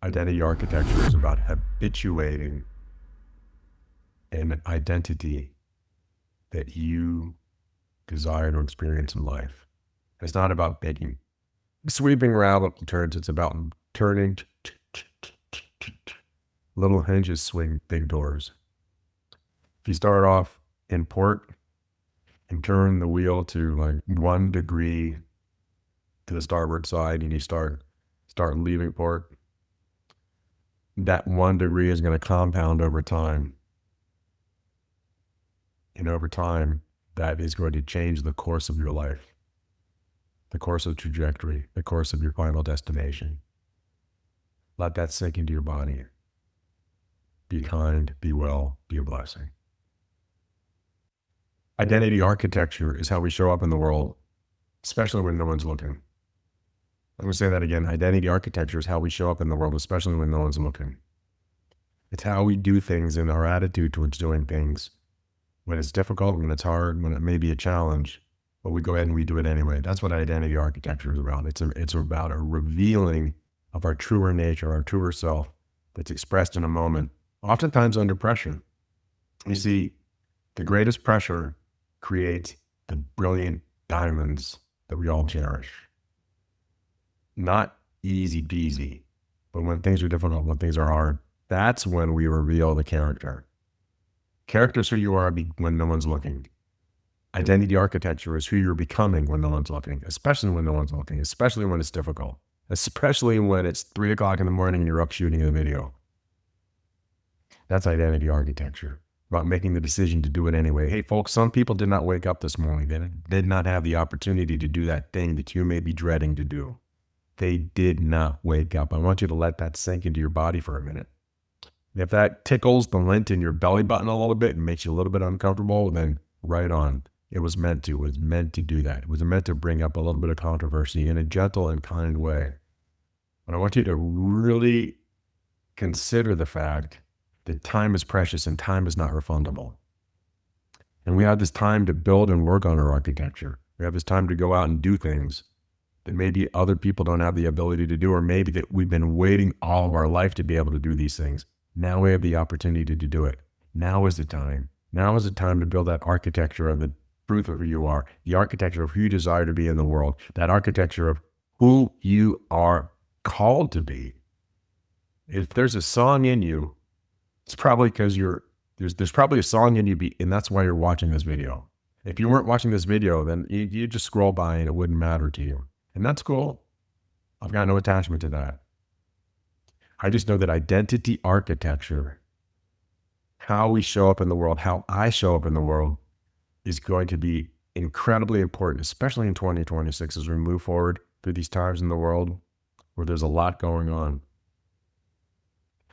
Identity architecture is about habituating an identity that you desire to experience in life. It's not about making sweeping radical turns. It's about turning little hinges swing big doors. If you start off in port and turn the wheel to like 1 degree to the starboard side and you start leaving port, that 1 degree is going to compound over time. And over time, that is going to change the course of your life, the course of trajectory, the course of your final destination. Let that sink into your body. Be kind, be well, be a blessing. Identity architecture is how we show up in the world, especially when no one's looking. I'm going to say that again. Identity architecture is how we show up in the world, especially when no one's looking. It's how we do things and our attitude towards doing things. When it's difficult, when it's hard, when it may be a challenge, but we go ahead and we do it anyway. That's what identity architecture is about. It's about a revealing of our truer nature, our truer self that's expressed in a moment, oftentimes under pressure. You see, the greatest pressure creates the brilliant diamonds that we all cherish. Not easy peasy, but when things are difficult, when things are hard, that's when we reveal the character. Character is who you are when no one's looking. Identity architecture is who you're becoming when no one's looking, especially when no one's looking, especially when it's difficult, especially when it's 3 o'clock in the morning and you're up shooting a video. That's identity architecture, about making the decision to do it anyway. Hey folks, some people did not wake up this morning. They did not have the opportunity to do that thing that you may be dreading to do. They did not wake up. I want you to let that sink into your body for a minute. If that tickles the lint in your belly button a little bit and makes you a little bit uncomfortable, then right on. It was meant to. It was meant to do that. It was meant to bring up a little bit of controversy in a gentle and kind way. But I want you to really consider the fact that time is precious and time is not refundable. And we have this time to build and work on our architecture. We have this time to go out and do things that maybe other people don't have the ability to do, or maybe that we've been waiting all of our life to be able to do these things. Now we have the opportunity to do it. Now is the time. Now is the time to build that architecture of the truth of who you are, the architecture of who you desire to be in the world, that architecture of who you are called to be. If there's a song in you, it's probably because there's probably a song in you, and that's why you're watching this video. If you weren't watching this video, then you just scroll by and it wouldn't matter to you. And that's cool. I've got no attachment to that. I just know that identity architecture, how we show up in the world, how I show up in the world, is going to be incredibly important, especially in 2026 as we move forward through these times in the world where there's a lot going on.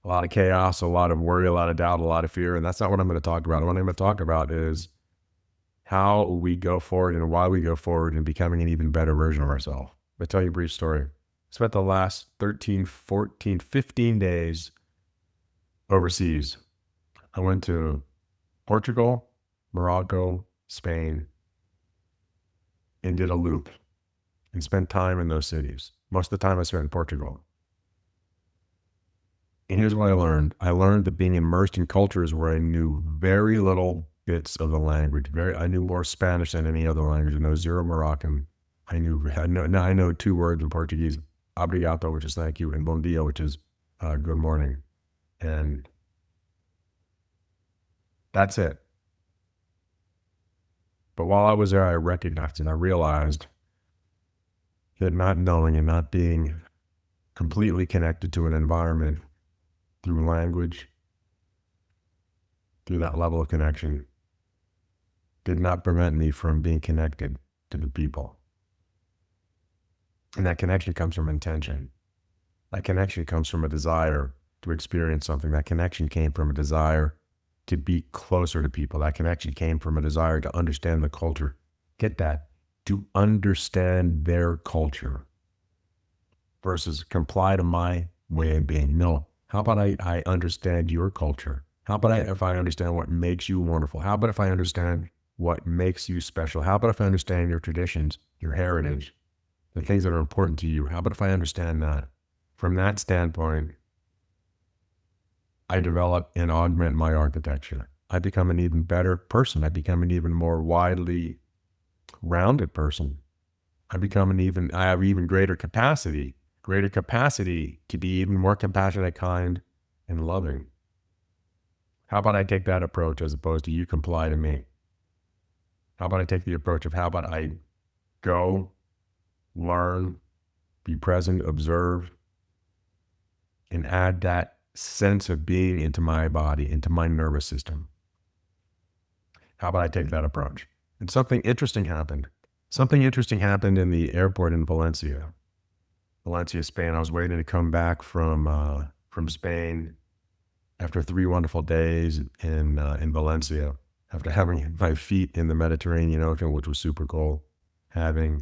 A lot of chaos, a lot of worry, a lot of doubt, a lot of fear. And that's not what I'm going to talk about. What I'm going to talk about is how we go forward and why we go forward in becoming an even better version of ourselves. I'll tell you a brief story. I spent the last 13, 14, 15 days overseas. I went to Portugal, Morocco, Spain, and did a loop and spent time in those cities. Most of the time I spent in Portugal. And here's what I learned. I learned that being immersed in cultures where I knew very little bits of the language. I knew more Spanish than any other language. I know zero Moroccan. I know 2 words in Portuguese: obrigado, which is thank you, and bom dia, which is good morning. And that's it. But while I was there, I recognized and I realized that not knowing and not being completely connected to an environment through language, through that level of connection, did not prevent me from being connected to the people. And that connection comes from intention. That connection comes from a desire to experience something. That connection came from a desire to be closer to people. That connection came from a desire to understand the culture. Get that? To understand their culture versus comply to my way of being. No. How about I understand your culture? How about if I understand what makes you wonderful? How about if I understand what makes you special? How about if I understand your traditions, your heritage, the things that are important to you? How about if I understand that? From that standpoint, I develop and augment my architecture. I become an even better person. I become an even more widely rounded person. I have even greater capacity to be even more compassionate, kind, and loving. How about I take that approach as opposed to you comply to me? How about I take the approach of how about I go, learn, be present, observe, and add that sense of being into my body, into my nervous system? How about I take that approach? And something interesting happened. Something interesting happened in the airport in Valencia, Spain. I was waiting to come back from Spain after 3 wonderful days in Valencia, after having my feet in the Mediterranean Ocean, which was super cool, having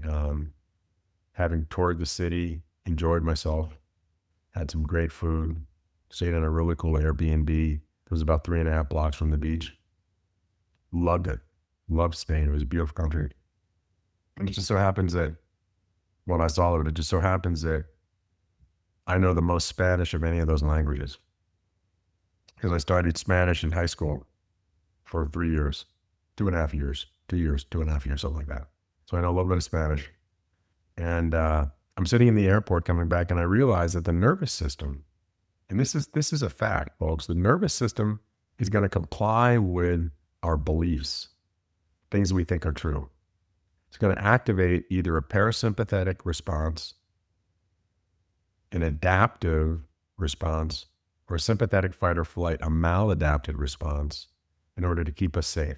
toured the city, enjoyed myself, had some great food, stayed in a really cool Airbnb. It was about 3.5 blocks from the beach. Loved it. Loved Spain. It was a beautiful country. And it just so happens that when I saw it, it just so happens that I know the most Spanish of any of those languages because I studied Spanish in high school for 3 years, 2.5 years, 2 years, 2.5 years, something like that. So I know a little bit of Spanish. And I'm sitting in the airport coming back, and I realize that the nervous system, and this is a fact, folks, the nervous system is going to comply with our beliefs, things we think are true. It's going to activate either a parasympathetic response, an adaptive response, or a sympathetic fight or flight, a maladapted response, in order to keep us safe.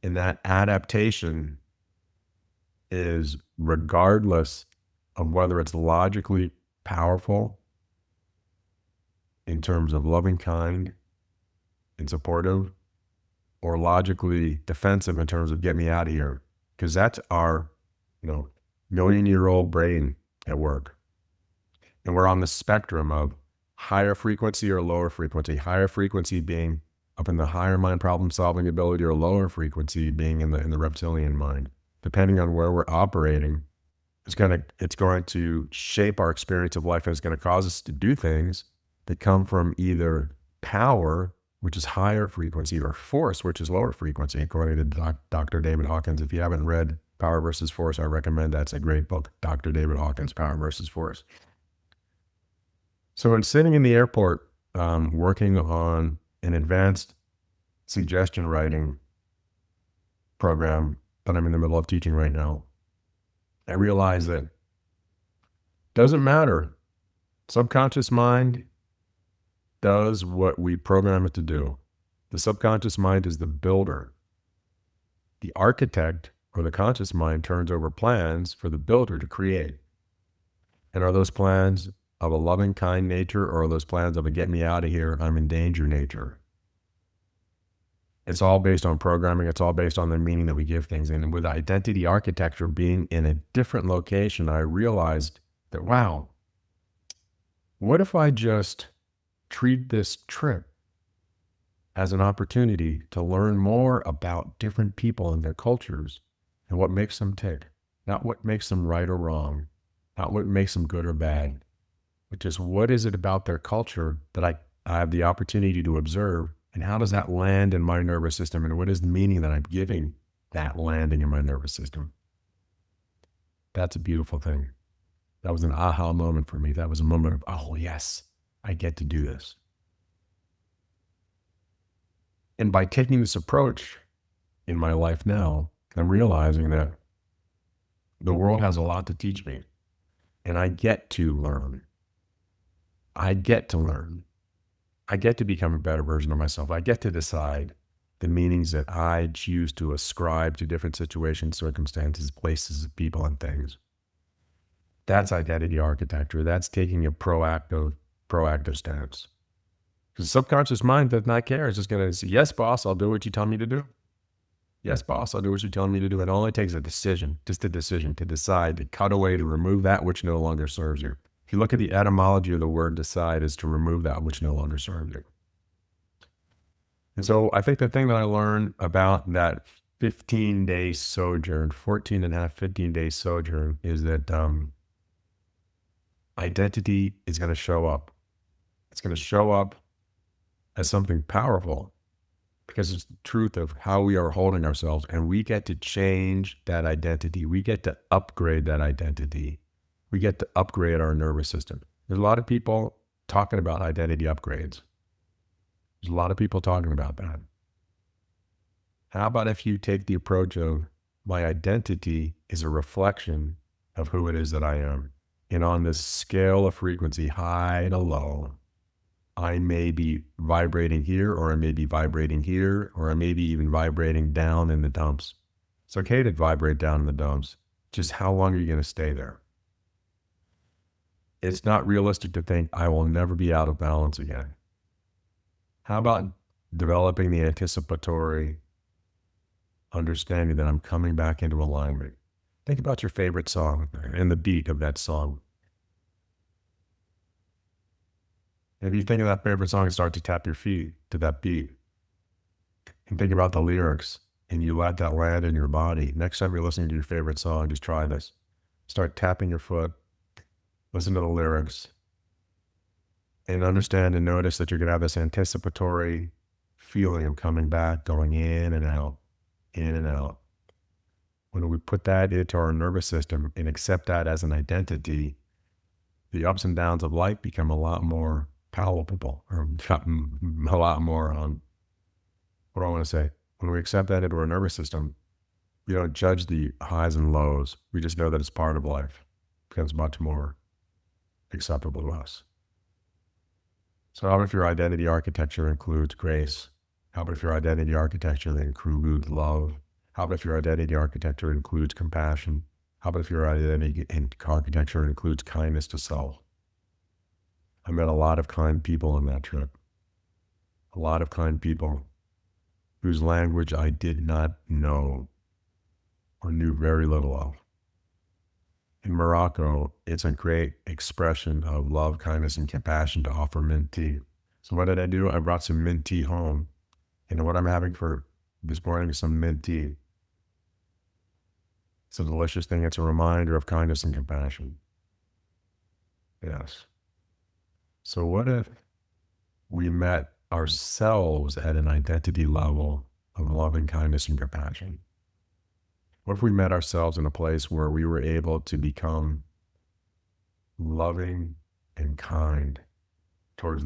And that adaptation is regardless of whether it's logically powerful in terms of loving, kind, and supportive, or logically defensive in terms of get me out of here. Because that's our, million-year-old brain at work. And we're on the spectrum of higher frequency or lower frequency. Higher frequency being up in the higher mind problem-solving ability, or lower frequency being in the reptilian mind. Depending on where we're operating, it's going to shape our experience of life, and it's going to cause us to do things that come from either power, which is higher frequency, or force, which is lower frequency, according to Dr. David Hawkins. If you haven't read Power versus Force, I recommend that. It's a great book, Dr. David Hawkins, Power versus Force. So in sitting in the airport, working on an advanced suggestion writing program that I'm in the middle of teaching right now, I realized that it doesn't matter. Subconscious mind does what we program it to do. The subconscious mind is the builder. The architect, or the conscious mind, turns over plans for the builder to create. And are those plans of a loving, kind nature, or are those plans of a get me out of here, I'm in danger nature? It's all based on programming. It's all based on the meaning that we give things. And with identity architecture being in a different location, I realized that, wow, what if I just treat this trip as an opportunity to learn more about different people and their cultures and what makes them tick, not what makes them right or wrong, not what makes them good or bad, but just what is it about their culture that I have the opportunity to observe, and how does that land in my nervous system, and what is the meaning that I'm giving that landing in my nervous system? That's a beautiful thing. That was an aha moment for me. That was a moment of, oh yes, I get to do this. And by taking this approach in my life now, I'm realizing that the world has a lot to teach me, and I get to learn. I get to learn. I get to become a better version of myself. I get to decide the meanings that I choose to ascribe to different situations, circumstances, places, people, and things. That's identity architecture. That's taking a proactive stance. Because the subconscious mind does not care. It's just going to say, yes, boss, I'll do what you tell me to do. Yes, boss, I'll do what you're telling me to do. It only takes a decision, just a decision to decide, to cut away, to remove that which no longer serves you. If you look at the etymology of the word decide, is to remove that which no longer serves you. And so I think the thing that I learned about that 15-day sojourn, 15-day sojourn, is that identity is going to show up. It's going to show up as something powerful because it's the truth of how we are holding ourselves, and we get to change that identity. We get to upgrade that identity. We get to upgrade our nervous system. There's a lot of people talking about identity upgrades. There's a lot of people talking about that. How about if you take the approach of my identity is a reflection of who it is that I am? And on this scale of frequency, high to low, I may be vibrating here, or I may be vibrating here, or I may be even vibrating down in the dumps. It's okay to vibrate down in the dumps. Just how long are you going to stay there? It's not realistic to think I will never be out of balance again. How about developing the anticipatory understanding that I'm coming back into alignment? Think about your favorite song and the beat of that song. If you think of that favorite song and start to tap your feet to that beat, and think about the lyrics, and you let that land in your body. Next time you're listening to your favorite song, just try this. Start tapping your foot, listen to the lyrics, and understand and notice that you're going to have this anticipatory feeling of coming back, going in and out, in and out. When we put that into our nervous system and accept that as an identity, the ups and downs of life become a lot more palatable, or a lot more, what do I want to say? When we accept that into our nervous system, we don't judge the highs and lows. We just know that it's part of life. It becomes much more acceptable to us. So how about if your identity architecture includes grace? How about if your identity architecture includes love? How about if your identity architecture includes compassion? How about if your identity architecture includes kindness to self? I met a lot of kind people on that trip. A lot of kind people whose language I did not know or knew very little of. In Morocco, it's a great expression of love, kindness, and compassion to offer mint tea. So what did I do? I brought some mint tea home. And what I'm having for this morning is some mint tea. It's a delicious thing. It's a reminder of kindness and compassion. Yes. So what if we met ourselves at an identity level of loving kindness and compassion? What if we met ourselves in a place where we were able to become loving and kind towards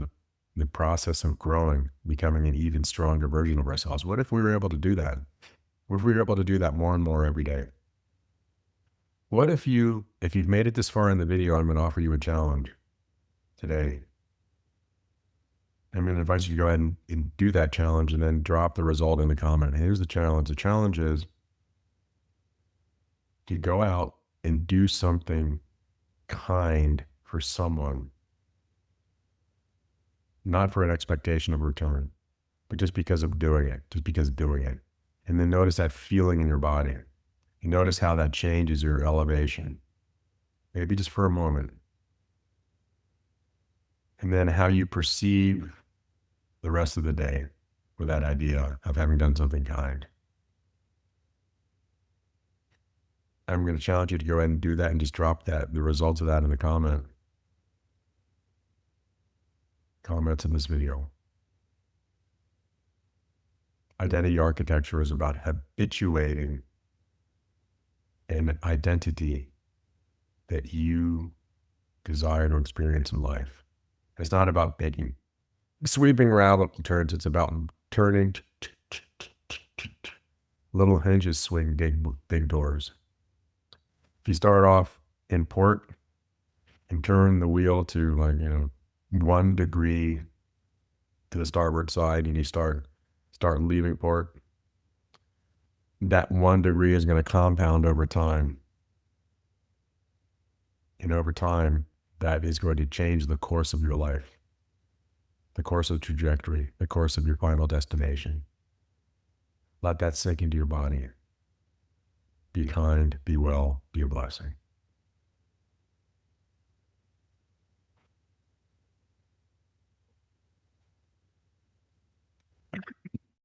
the process of growing, becoming an even stronger version of ourselves? What if we were able to do that? What if we were able to do that more and more every day? What if you've made it this far in the video, I'm going to offer you a challenge today. I'm going to invite you to go ahead and do that challenge and then drop the result in the comment. Here's the challenge. The challenge is to go out and do something kind for someone, not for an expectation of return, but just because of doing it, And then notice that feeling in your body. You notice how that changes your elevation, maybe just for a moment. And then how you perceive the rest of the day with that idea of having done something kind. I'm going to challenge you to go ahead and do that and just drop the results of that in the comments in this video. Identity architecture is about habituating an identity that you desire to experience in life. It's not about sweeping around turns. It's about turning little hinges swing big doors. If you start off in port and turn the wheel to 1 degree to the starboard side, and you start leaving port, that 1 degree is going to compound over time. And over time, that is going to change the course of your life, the course of trajectory, the course of your final destination. Let that sink into your body. Be kind, be well, be a blessing.